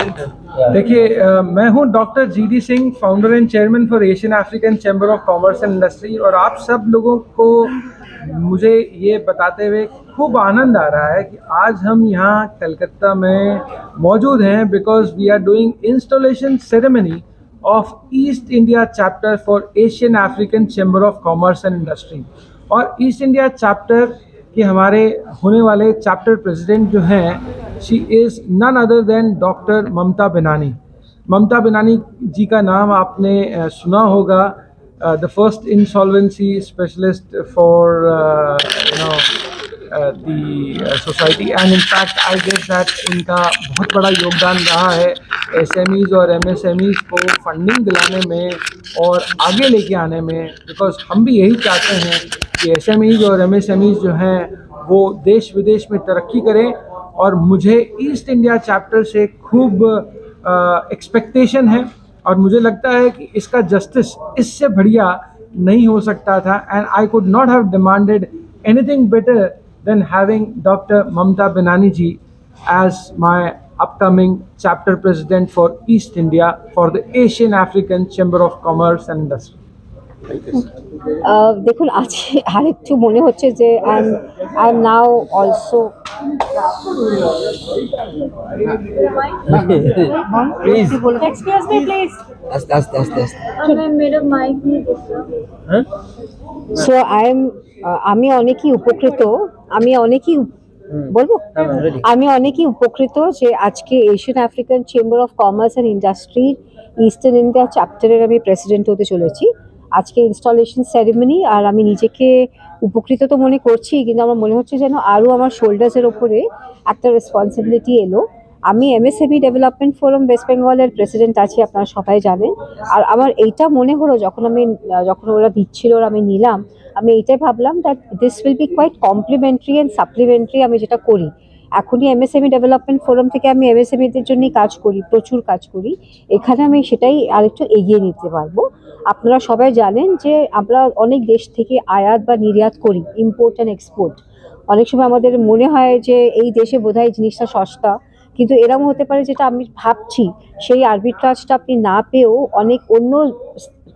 देखिए, मैं हूं doctor GD Singh, founder and chairman for Asian African chamber of commerce and industry. और आप सब लोगों को मुझे ये बताते हुए खूब आनंद आ रहा है कि आज हम यहाँ कलकत्ता में मौजूद हैं because we are doing installation ceremony of East India chapter for Asian African chamber of commerce and industry. और ईस्ट इंडिया चैप्टर कि हमारे होने वाले चैप्टर प्रेसिडेंट जो हैं, she is none other than doctor Mamata Benani. Mamata Benani ji का नाम आपने सुना होगा, the first insolvency specialist for the society. And in fact I guess that इनका बहुत बड़ा योगदान रहा है एसएमईज और एमएसएमईज को फंडिंग दिलाने में और आगे लेके आने में, बिकॉज हम भी यही चाहते हैं कि एसएमईज और एमएसएमईज जो हैं वो देश विदेश में तरक्की करें। और मुझे ईस्ट इंडिया चैप्टर से खूब एक्सपेक्टेशन है और मुझे लगता है कि इसका जस्टिस इससे बढ़िया नहीं हो सकता था। And I could not have demanded anything better than having doctor Mamata Benani ji as my upcoming chapter president for East India for the Asian African Chamber of Commerce and Industry. দেখুন, আজকে আরেকটু মনে হচ্ছে যে I am now also please Excuse me, please. আস্তে আস্তে আস্তে আস্তে मेरा माइक नहीं दिख रहा। হ্যাঁ সো আমি অনেকই উপকৃত। আমি অনেকই বলবো ready. আমি অনেকই উপকৃত যে আজকে Asian African chamber of commerce and industry eastern India চ্যাপ্টারের আমি প্রেসিডেন্ট হতে চলেছি। আজকে ইনস্টলেশন সেরিমনি, আর আমি নিজেকে উপকৃত তো মনে করছি, কিন্তু আমার মনে হচ্ছে যেন আরও আমার শোল্ডার্সের ওপরে একটা রেসপন্সিবিলিটি এলো। আমি এমএসএমই ডেভেলপমেন্ট ফোরাম ওয়েস্ট বেঙ্গলের প্রেসিডেন্ট আছি, আপনারা সবাই জানেন। আর আমার এইটা মনে হলো যখন ওরা দিচ্ছিল আর আমি নিলাম, আমি এইটাই ভাবলাম that this will be quite complementary and supplementary আমি যেটা করি এখনই এমএসএমই ডেভেলপমেন্ট ফোরাম থেকে। আমি এমএসএমইদের জন্যই কাজ করি, প্রচুর কাজ করি। এখানে আমি সেটাই আরেকটু এগিয়ে নিতে পারবো। আপনারা সবাই জানেন যে আমরা অনেক দেশ থেকে আয়াত বা নির্যাত করি, ইম্পোর্ট অ্যান্ড এক্সপোর্ট। অনেক সময় আমাদের মনে হয় যে এই দেশে বোধহয় জিনিসটা সস্তা, কিন্তু এরকম হতে পারে যেটা আমি ভাবছি সেই আরবিট্রাজটা আপনি না পেয়েও অনেক অন্য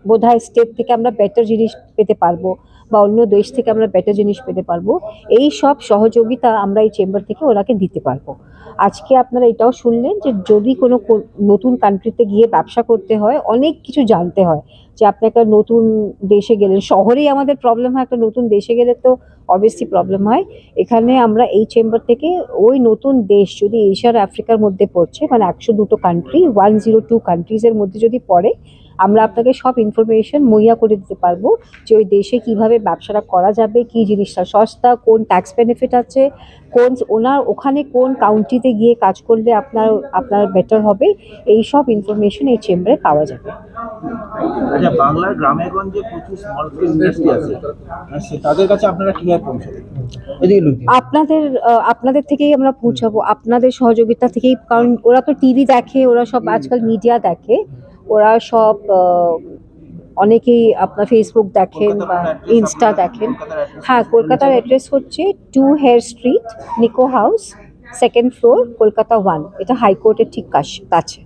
বোধহয় স্টেট থেকে আমরা বেটার জিনিস পেতে পারবো, বা অন্য দেশ থেকে আমরা বেটার জিনিস পেতে পারবো। এই সব সহযোগিতা আমরা এই চেম্বার থেকে ওনাকে দিতে পারবো। আজকে আপনারা এটাও শুনলেন যে যদি কোনো নতুন কান্ট্রিতে গিয়ে ব্যবসা করতে হয় অনেক কিছু জানতে হয়। যে আপনি একটা নতুন দেশে গেলেন, শহরেই আমাদের প্রবলেম হয়, একটা নতুন দেশে গেলে তো অবভিয়াসলি প্রবলেম হয়। এখানে আমরা এই চেম্বার থেকে ওই নতুন দেশ যদি এশিয়ার আফ্রিকার মধ্যে পড়ছে, মানে 102 কান্ট্রি, 102 কান্ট্রিজের মধ্যে যদি পড়ে, আমরা আপনাকে সব ইনফরমেশন মুহৈয়া করে দিতে পারবো যে ওই দেশে কিভাবে ব্যবসাটা করা যাবে, কি জিনিসটা সস্তা, কোন ট্যাক্স বেনিফিট আছে, ওখানে কোন কাউন্টিতে গিয়ে কাজ করলে আপনার বেটার হবে, এই সব ইনফরমেশন এই চেম্বারে পাওয়া যাবে। আচ্ছা, বাংলার গ্রামে গঞ্জে প্রচুর স্মল স্কেল ইন্ডাস্ট্রি আছে, তাদের কাছে আপনারা কিভাবে পৌঁছাবেন? আপনাদের থেকেই আমরা পৌঁছাবো, আপনাদের সহযোগিতা থেকেই। কারণ ওরা তো টিভি দেখে, ওরা সব আজকাল মিডিয়া দেখে, ওরা সব অনেকেই আপনার ফেসবুক দেখেন বা ইনস্টা দেখেন। হ্যাঁ, কলকাতার অ্যাড্রেস হচ্ছে 2 hare street, Nicco house, 2nd floor, Kolkata 1। এটা হাইকোর্টের ঠিক কাছে,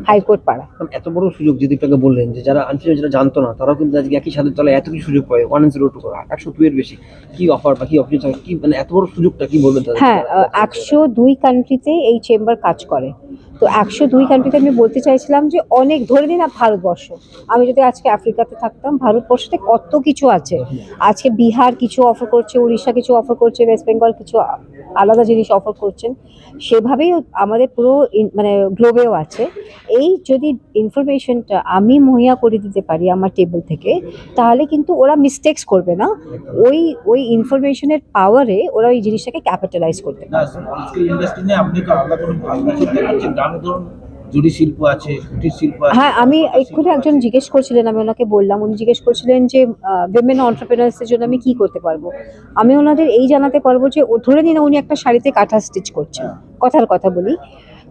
হাইকোর্ট পাড়া। এত বড় সুযোগ যদি আপনাকে বললেন যে যারা আনছিল, যারা জানতো না, তারাও কিন্তু আজকে একই সাথে তলায় এত কিছু সুযোগ পায়, 102 102 এর বেশি কি অফার বা কি অপরচুনিটি, কি মানে এত বড় সুযোগটা কি বলবেন তাদের? হ্যাঁ, 102 কান্ট্রিতে এই চেম্বার কাজ করে। তো 102 কান্ট্রিতে আমি বলতে চাইছিলাম যে অনেক, ধরে নিন ভারতবর্ষ, আমি যদি আজকে আফ্রিকাতে থাকতাম, ভারতবর্ষতে কত কিছু আছে। আজকে বিহার কিছু অফার করছে, উড়িষ্যা কিছু অফার করছে, ওয়েস্ট বেঙ্গল কিছু আলাদা জিনিস অফার করছেন। সেভাবেই আমাদের পুরো মানে গ্লোবেও আছে। এই যদি ইনফরমেশনটা আমি মুহৈয়া করে দিতে পারি আমার টেবিল থেকে, তাহলে কিন্তু ওরা মিস্টেক্স করবে না। ওই ইনফরমেশনের পাওয়ারে ওরা ওই জিনিসটাকে ক্যাপিটালাইজ করতে না, পারবে। স্মল স্কেল ইন্ডাস্ট্রি নিয়ে আপনি তো আলাদা কোনো ভাবনা চিন্তা করছেন? গ্রামে ধরুন জুড়ি শিল্প আছে, কুটির শিল্প আছে। হ্যাঁ, আমি এক্ষুনি একজন জিজ্ঞেস করছিলেন, আমি ওনাকে বললাম, উনি জিজ্ঞেস করছিলেন যে উইমেন এন্টারপ্রেনার্সদের জন্য আমি কি করতে পারবো। আমি ওনাদের এই জানাতে পারবো যে ধরে নিন উনি একটা শাড়িতে কাঁথা স্টিচ করছেন, কথার কথা বলি,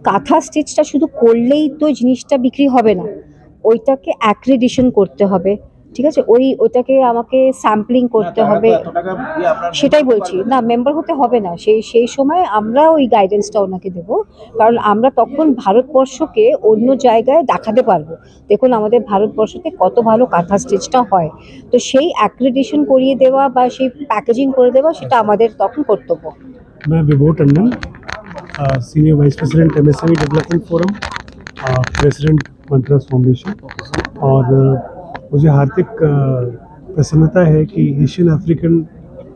কাঁথা স্টিচটা শুধু করলেই তো জিনিসটা বিক্রি হবে না, ওইটাকে অ্যাক্রিডিশন করতে হবে, ঠিক আছে, ওটাকে আমাকে স্যাম্পলিং করতে হবে, সেটাই বলছি না, মেম্বার হতে হবে না, সেই সময় আমরা ওই গাইডেন্সটা ওনাকে দেবো, কারণ আমরা তখন ভারতবর্ষকে অন্য জায়গায় দেখাতে পারবো, দেখুন আমাদের ভারতবর্ষতে কত ভালো কাঁথা স্টিচটা হয়, তো সেই অ্যাক্রিডিটেশন করিয়ে দেওয়া বা সেই প্যাকেজিং করে দেওয়া সেটা আমাদের তখন কর্তব্য। मैं Vibho Tandon, senior vice president MSME development forum, president Mantras foundation. और मुझे हार्दिक प्रसन्नता है कि Asian African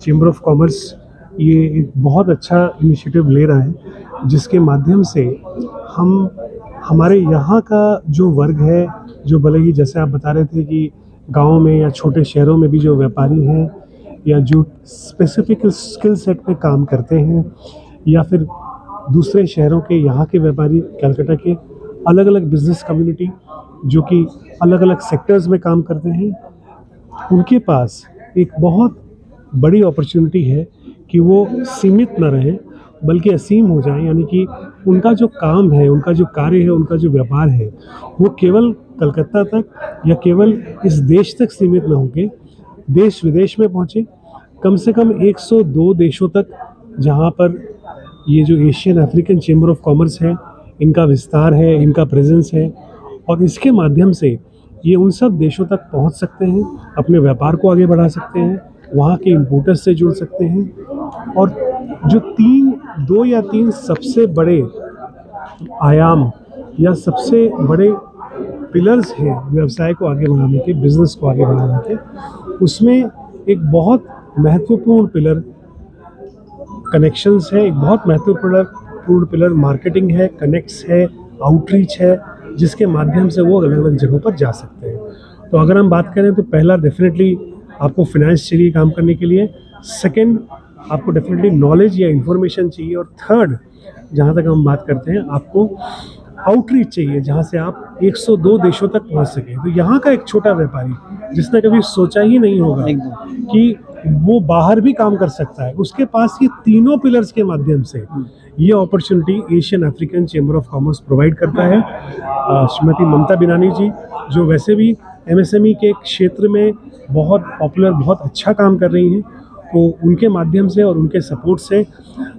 chamber of commerce ये एक बहुत अच्छा इनिशिएटिव ले रहा है, जिसके माध्यम से हम हमारे यहाँ का जो वर्ग है, जो भले ही जैसे आप बता रहे थे कि गाँव में या छोटे शहरों में भी जो व्यापारी हैं या जो स्पेसिफिक स्किल सेट पे काम करते हैं, या फिर दूसरे शहरों के यहाँ के व्यापारी, कलकत्ता के अलग अलग बिजनेस कम्युनिटी जो कि अलग अलग सेक्टर्स में काम करते हैं, उनके पास एक बहुत बड़ी अपॉर्चुनिटी है कि वो सीमित न रहें बल्कि असीम हो जाएं, यानी कि उनका जो काम है, उनका जो कार्य है, उनका जो व्यापार है, वो केवल कलकत्ता तक या केवल इस देश तक सीमित न होकर देश विदेश में पहुँचे, कम से कम 102 देशों तक, जहाँ पर ये जो Asian African chamber of commerce है इनका विस्तार है, इनका प्रेजेंस है, और इसके माध्यम से ये उन सब देशों तक पहुँच सकते हैं, अपने व्यापार को आगे बढ़ा सकते हैं, वहाँ के इम्पोर्टर्स से जुड़ सकते हैं। और जो 2 या 3 सबसे बड़े आयाम या सबसे बड़े पिलर्स हैं व्यवसाय को आगे बढ़ाने के, बिजनेस को आगे बढ़ाने के, उसमें एक बहुत महत्वपूर्ण पिलर कनेक्शंस है, एक बहुत महत्वपूर्ण पिलर मार्केटिंग है, कनेक्ट्स है, आउटरीच है, जिसके माध्यम से वो अलग अलग जगहों पर जा सकते हैं। तो अगर हम बात करें तो पहला डेफिनेटली आपको फाइनेंस चाहिए काम करने के लिए, सेकंड आपको डेफिनेटली नॉलेज या इन्फॉर्मेशन चाहिए, और थर्ड जहाँ तक हम बात करते हैं आपको आउटरीच चाहिए, जहाँ से आप 102 देशों तक पहुँच सकें। तो यहाँ का एक छोटा व्यापारी जिसने कभी सोचा ही नहीं होगा कि वो बाहर भी काम कर सकता है, उसके पास ये तीनों पिलर्स के माध्यम से ये opportunity Asian African chamber of commerce provide करता है। श्रीमती ममता बिनानी जी, जो वैसे भी MSME के क्षेत्र में बहुत पॉपुलर, बहुत अच्छा काम कर रही हैं, तो उनके माध्यम से और उनके सपोर्ट से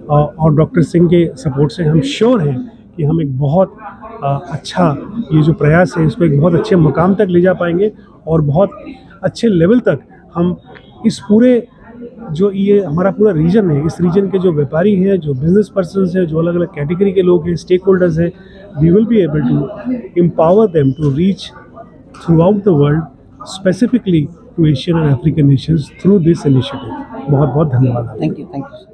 और डॉक्टर सिंह के सपोर्ट से हम श्योर हैं कि हम एक बहुत अच्छा ये जो प्रयास है इसको एक बहुत अच्छे मुकाम तक ले जा पाएंगे, और बहुत अच्छे लेवल तक हम इस पूरे जो ये हमारा पूरा रीजन है, इस रीजन के जो व्यापारी हैं, जो बिजनेस पर्सन्स हैं, जो अलग अलग कैटेगरी के लोग हैं, स्टेक होल्डर्स हैं, we will be able to empower them to reach throughout the world, specifically to Asian and African nations through this initiative. बहुत बहुत धन्यवाद। Thank you.